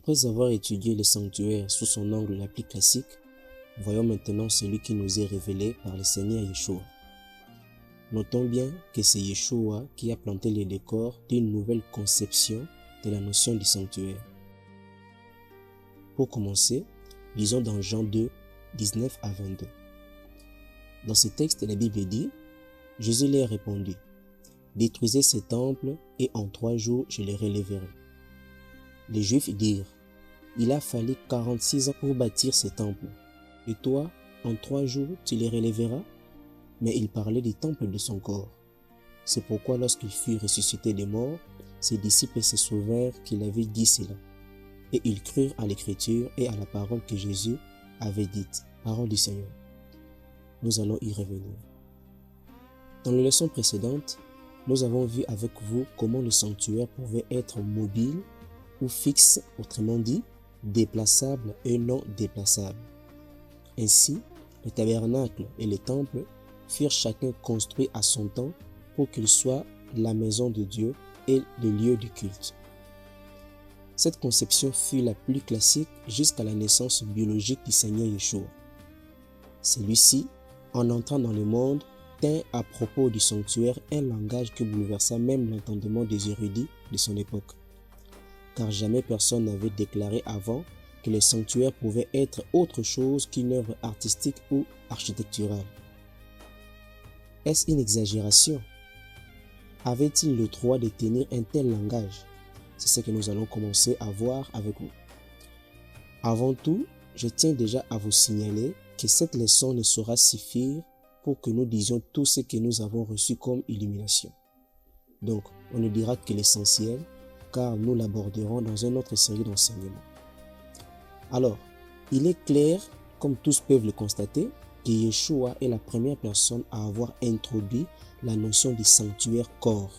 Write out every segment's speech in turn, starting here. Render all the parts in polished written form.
Après avoir étudié le sanctuaire sous son angle le plus classique, voyons maintenant celui qui nous est révélé par le Seigneur Yeshua. Notons bien que c'est Yeshua qui a planté les décors d'une nouvelle conception de la notion du sanctuaire. Pour commencer, lisons dans Jean 2, 19 à 22. Dans ce texte, la Bible dit, Jésus leur répondit, « Détruisez ce temple et en 3 jours je le relèverai. » Les Juifs dirent, « Il a fallu 46 ans pour bâtir ce temple, et toi, en 3 jours, tu le relèveras ?» Mais il parlait du temple de son corps. C'est pourquoi lorsqu'il fut ressuscité des morts, ses disciples se souvinrent qu'il avait dit cela. Et ils crurent à l'écriture et à la parole que Jésus avait dite, parole du Seigneur. Nous allons y revenir. Dans les leçons précédentes, nous avons vu avec vous comment le sanctuaire pouvait être mobile ou fixe, autrement dit, déplaçable et non déplaçable. Ainsi, le tabernacle et le temple furent chacun construits à son temps pour qu'ils soient la maison de Dieu et le lieu du culte. Cette conception fut la plus classique jusqu'à la naissance biologique du Seigneur Yeshua. Celui-ci, en entrant dans le monde, tint à propos du sanctuaire un langage qui bouleversa même l'entendement des érudits de son époque. Car jamais personne n'avait déclaré avant que le sanctuaire pouvait être autre chose qu'une œuvre artistique ou architecturale. Est-ce une exagération? Avait-il le droit de tenir un tel langage? C'est ce que nous allons commencer à voir avec vous. Avant tout, je tiens déjà à vous signaler que cette leçon ne saura suffire pour que nous disions tout ce que nous avons reçu comme illumination. Donc, on ne dira que l'essentiel, car nous l'aborderons dans une autre série d'enseignements. Alors, il est clair, comme tous peuvent le constater, que Yeshua est la première personne à avoir introduit la notion du sanctuaire corps.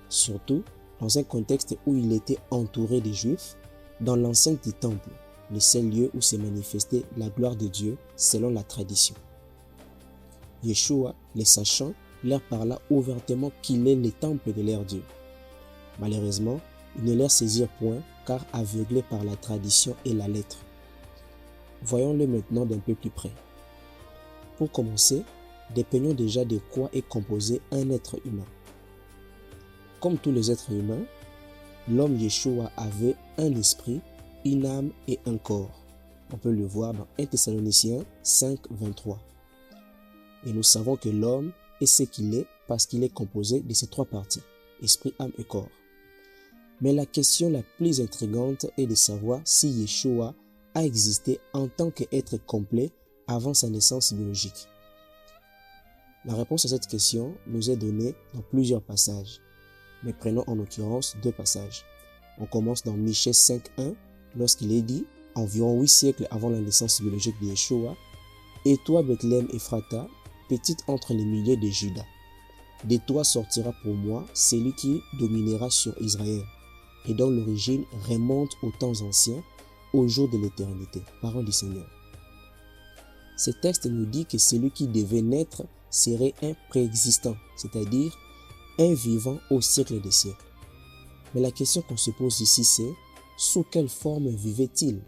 Surtout, dans un contexte où il était entouré des Juifs, dans l'enceinte du temple, le seul lieu où s'est manifestée la gloire de Dieu selon la tradition. Yeshua, les sachant, leur parla ouvertement qu'il est le temple de leur Dieu. Malheureusement, ils ne leur saisirent point, car aveuglés par la tradition et la lettre. Voyons-le maintenant d'un peu plus près. Pour commencer, dépeignons déjà de quoi est composé un être humain. Comme tous les êtres humains, l'homme Yeshua avait un esprit, une âme et un corps. On peut le voir dans 1 Thessaloniciens 5, 23. Et nous savons que l'homme est ce qu'il est parce qu'il est composé de ces 3 parties, esprit, âme et corps. Mais la question la plus intrigante est de savoir si Yeshua a existé en tant qu'être complet avant sa naissance biologique. La réponse à cette question nous est donnée dans plusieurs passages, mais prenons en l'occurrence 2 passages. On commence dans Michée 5.1, lorsqu'il est dit, environ 8 siècles avant la naissance biologique de Yeshua, « Et toi, Bethléem Ephrata, petite entre les milliers de Juda, de toi sortira pour moi celui qui dominera sur Israël, et dont l'origine remonte aux temps anciens, au jour de l'éternité. » Parole du Seigneur. Ce texte nous dit que celui qui devait naître serait un préexistant, c'est-à-dire un vivant au siècle des siècles. Mais la question qu'on se pose ici, c'est sous quelle forme vivait-il?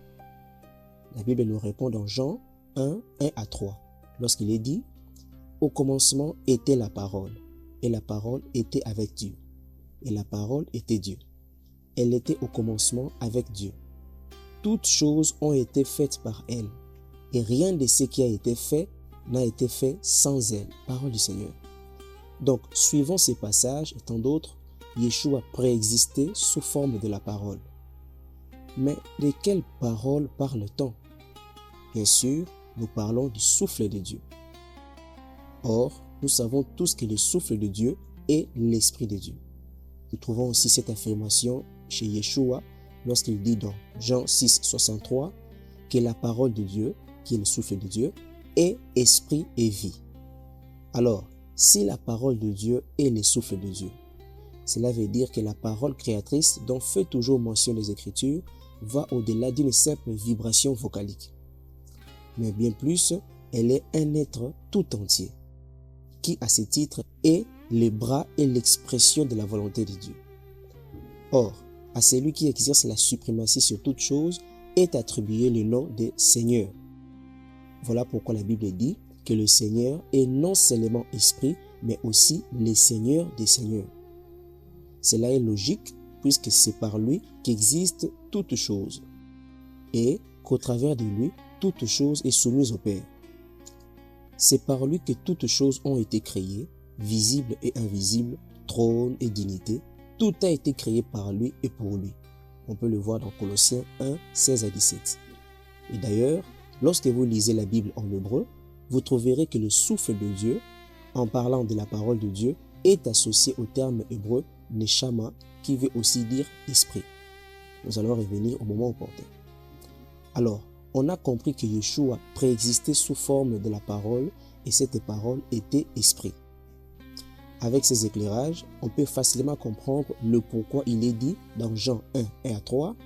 La Bible nous répond dans Jean 1, 1 à 3, lorsqu'il est dit « Au commencement était la parole, et la parole était avec Dieu, et la parole était Dieu. Elle était au commencement avec Dieu. Toutes choses ont été faites par elle, et rien de ce qui a été fait n'a été fait sans elle. » Parole du Seigneur. Donc, suivant ces passages et tant d'autres, Yeshua préexistait sous forme de la parole. Mais de quelle parole parle-t-on? Bien sûr, nous parlons du souffle de Dieu. Or, nous savons tous que le souffle de Dieu est l'Esprit de Dieu. Nous trouvons aussi cette affirmation chez Yeshua lorsqu'il dit dans Jean 6, 63 que la parole de Dieu, qui est le souffle de Dieu, est esprit et vie. Alors, si la parole de Dieu est le souffle de Dieu, cela veut dire que la parole créatrice dont fait toujours mention les Écritures va au-delà d'une simple vibration vocalique. Mais bien plus, elle est un être tout entier, qui à ce titre est les bras et l'expression de la volonté de Dieu. Or, À celui qui exerce la suprématie sur toute chose est attribué le nom de Seigneur. Voilà pourquoi la Bible dit que le Seigneur est non seulement esprit, mais aussi le Seigneur des seigneurs. Cela est logique puisque c'est par lui qu'existe toute chose et qu'au travers de lui, toute chose est soumise au Père. C'est par lui que toutes choses ont été créées, visibles et invisibles, trône et dignité. Tout a été créé par lui et pour lui. On peut le voir dans Colossiens 1, 16 à 17. Et d'ailleurs, lorsque vous lisez la Bible en hébreu, vous trouverez que le souffle de Dieu, en parlant de la parole de Dieu, est associé au terme hébreu neshama, qui veut aussi dire esprit. Nous allons revenir au moment opportun. Alors, on a compris que Yeshua préexistait sous forme de la parole et cette parole était esprit. Avec ces éclairages, on peut facilement comprendre le pourquoi il est dit dans Jean 1 et à 3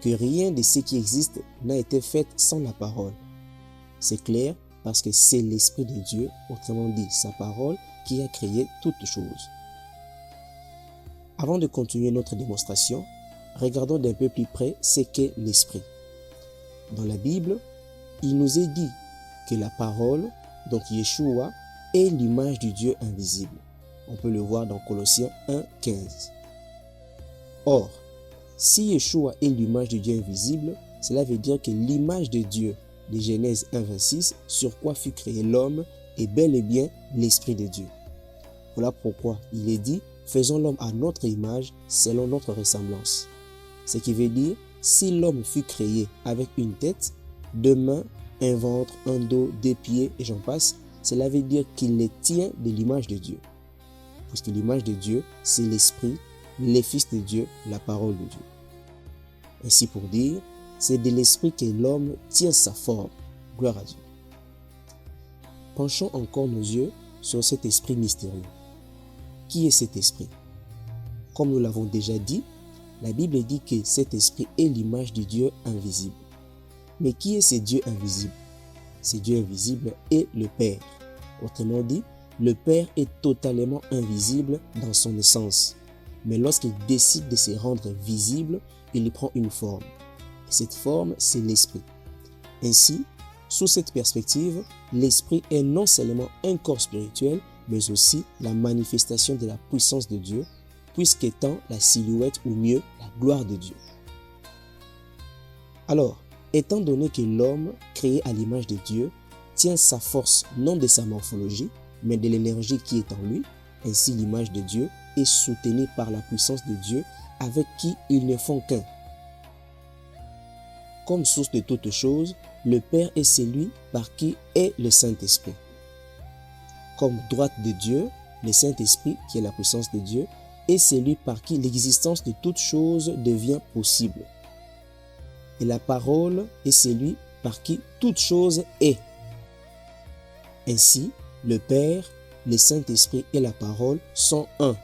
que rien de ce qui existe n'a été fait sans la parole. C'est clair parce que c'est l'Esprit de Dieu, autrement dit sa parole, qui a créé toutes choses. Avant de continuer notre démonstration, regardons d'un peu plus près ce qu'est l'Esprit. Dans la Bible, il nous est dit que la parole, donc Yeshua, est l'image du Dieu invisible. On peut le voir dans Colossiens 1, 15. Or, si Yeshua est l'image du Dieu invisible, cela veut dire que l'image de Dieu de Genèse 1, 26, sur quoi fut créé l'homme, est bel et bien l'Esprit de Dieu. Voilà pourquoi il est dit « Faisons l'homme à notre image, selon notre ressemblance ». Ce qui veut dire, si l'homme fut créé avec une tête, deux mains, un ventre, un dos, des pieds, et j'en passe, cela veut dire qu'il les tient de l'image de Dieu. Puisque l'image de Dieu, c'est l'Esprit, les fils de Dieu, la parole de Dieu. Ainsi pour dire, c'est de l'Esprit que l'homme tient sa forme. Gloire à Dieu. Penchons encore nos yeux sur cet Esprit mystérieux. Qui est cet Esprit? Comme nous l'avons déjà dit, la Bible dit que cet Esprit est l'image du Dieu invisible. Mais qui est ce Dieu invisible? Ce Dieu invisible est le Père. Autrement dit, le Père est totalement invisible dans son essence. Mais lorsqu'il décide de se rendre visible, il prend une forme. Et cette forme, c'est l'Esprit. Ainsi, sous cette perspective, l'Esprit est non seulement un corps spirituel, mais aussi la manifestation de la puissance de Dieu, puisqu'étant la silhouette ou mieux la gloire de Dieu. Alors, étant donné que l'homme, créé à l'image de Dieu, tient sa force non de sa morphologie, mais de l'énergie qui est en lui, ainsi l'image de Dieu est soutenue par la puissance de Dieu avec qui ils ne font qu'un. Comme source de toutes choses, le Père est celui par qui est le Saint-Esprit. Comme droite de Dieu, le Saint-Esprit, qui est la puissance de Dieu, est celui par qui l'existence de toutes choses devient possible. Et la parole est celui par qui toute chose est. Ainsi, le Père, le Saint-Esprit et la parole sont un,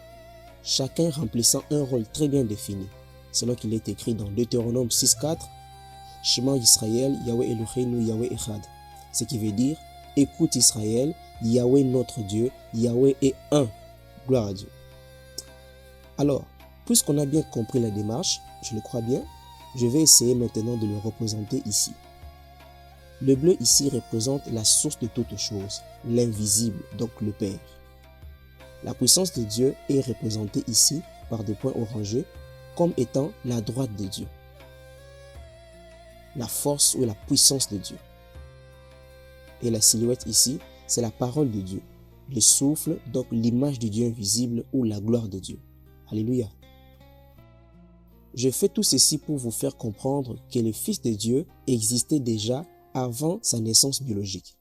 chacun remplissant un rôle très bien défini, selon qu'il est écrit dans Deutéronome 6.4, Shema Israël, Yahweh Eloheinu, Yahweh Echad. Ce qui veut dire, écoute Israël, Yahweh notre Dieu, Yahweh est un. Gloire à Dieu. Alors, puisqu'on a bien compris la démarche, je le crois bien, je vais essayer maintenant de le représenter ici. Le bleu ici représente la source de toutes choses, l'invisible, donc le Père. La puissance de Dieu est représentée ici par des points orangés comme étant la droite de Dieu. La force ou la puissance de Dieu. Et la silhouette ici, c'est la parole de Dieu. Le souffle, donc l'image du Dieu invisible ou la gloire de Dieu. Alléluia. Je fais tout ceci pour vous faire comprendre que le Fils de Dieu existait déjà avant sa naissance biologique.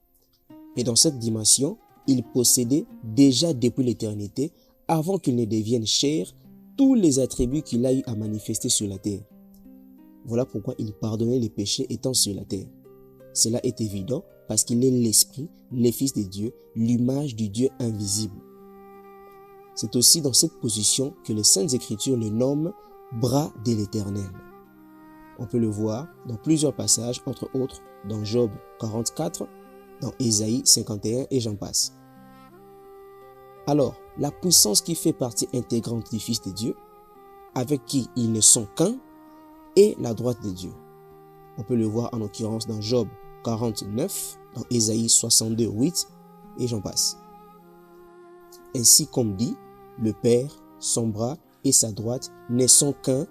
Et dans cette dimension, il possédait déjà depuis l'éternité, avant qu'il ne devienne chair, tous les attributs qu'il a eu à manifester sur la terre. Voilà pourquoi il pardonnait les péchés étant sur la terre. Cela est évident parce qu'il est l'Esprit, le Fils de Dieu, l'image du Dieu invisible. C'est aussi dans cette position que les Saintes Écritures le nomment bras de l'Éternel. On peut le voir dans plusieurs passages, entre autres dans Job 44, dans Ésaïe 51 et j'en passe. Alors, la puissance qui fait partie intégrante du Fils de Dieu, avec qui ils ne sont qu'un, et la droite de Dieu. On peut le voir en l'occurrence dans Job 49, dans Ésaïe 62, 8, et j'en passe. Ainsi comme dit, le Père, son bras et sa droite ne sont qu'un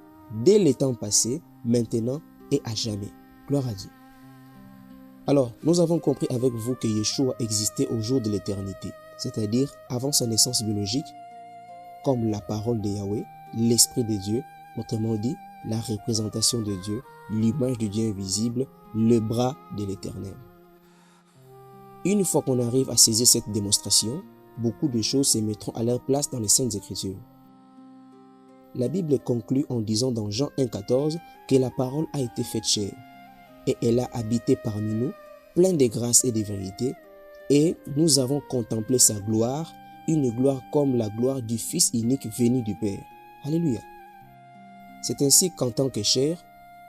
dès les temps passés, maintenant et à jamais. Gloire à Dieu. Alors, nous avons compris avec vous que Yeshua existait au jour de l'éternité, c'est-à-dire avant sa naissance biologique, comme la parole de Yahweh, l'Esprit de Dieu, autrement dit, la représentation de Dieu, l'image du Dieu invisible, le bras de l'Éternel. Une fois qu'on arrive à saisir cette démonstration, beaucoup de choses se mettront à leur place dans les Saintes Écritures. La Bible conclut en disant dans Jean 1,14 que la parole a été faite chair et elle a habité parmi nous, plein de grâce et de vérité, et nous avons contemplé sa gloire, une gloire comme la gloire du Fils unique venu du Père. Alléluia. C'est ainsi qu'en tant que chair,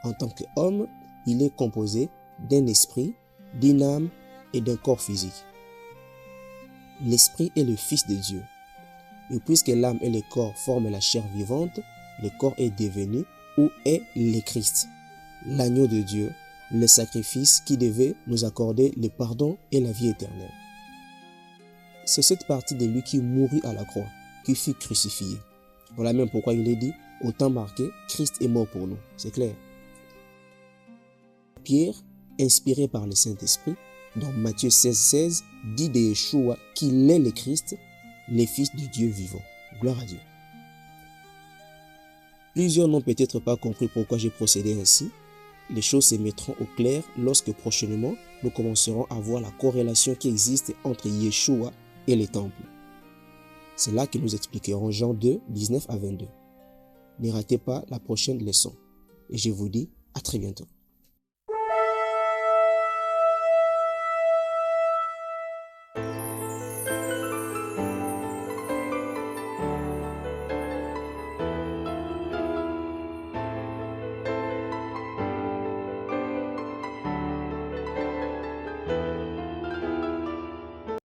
en tant qu'homme, il est composé d'un esprit, d'une âme et d'un corps physique. L'esprit est le Fils de Dieu. Et puisque l'âme et le corps forment la chair vivante, le corps est devenu ou est le Christ, l'agneau de Dieu, le sacrifice qui devait nous accorder le pardon et la vie éternelle. C'est cette partie de lui qui mourut à la croix, qui fut crucifié. Voilà même pourquoi il est dit, au temps marqué, Christ est mort pour nous. C'est clair. Pierre, inspiré par le Saint-Esprit, dans Matthieu 16,16, dit de Yeshua qu'il est le Christ, le Fils du Dieu vivant. Gloire à Dieu. Plusieurs n'ont peut-être pas compris pourquoi j'ai procédé ainsi. Les choses se mettront au clair lorsque prochainement, nous commencerons à voir la corrélation qui existe entre Yeshua et les temples. C'est là que nous expliquerons Jean 2, 19 à 22. Ne ratez pas la prochaine leçon. Et je vous dis à très bientôt.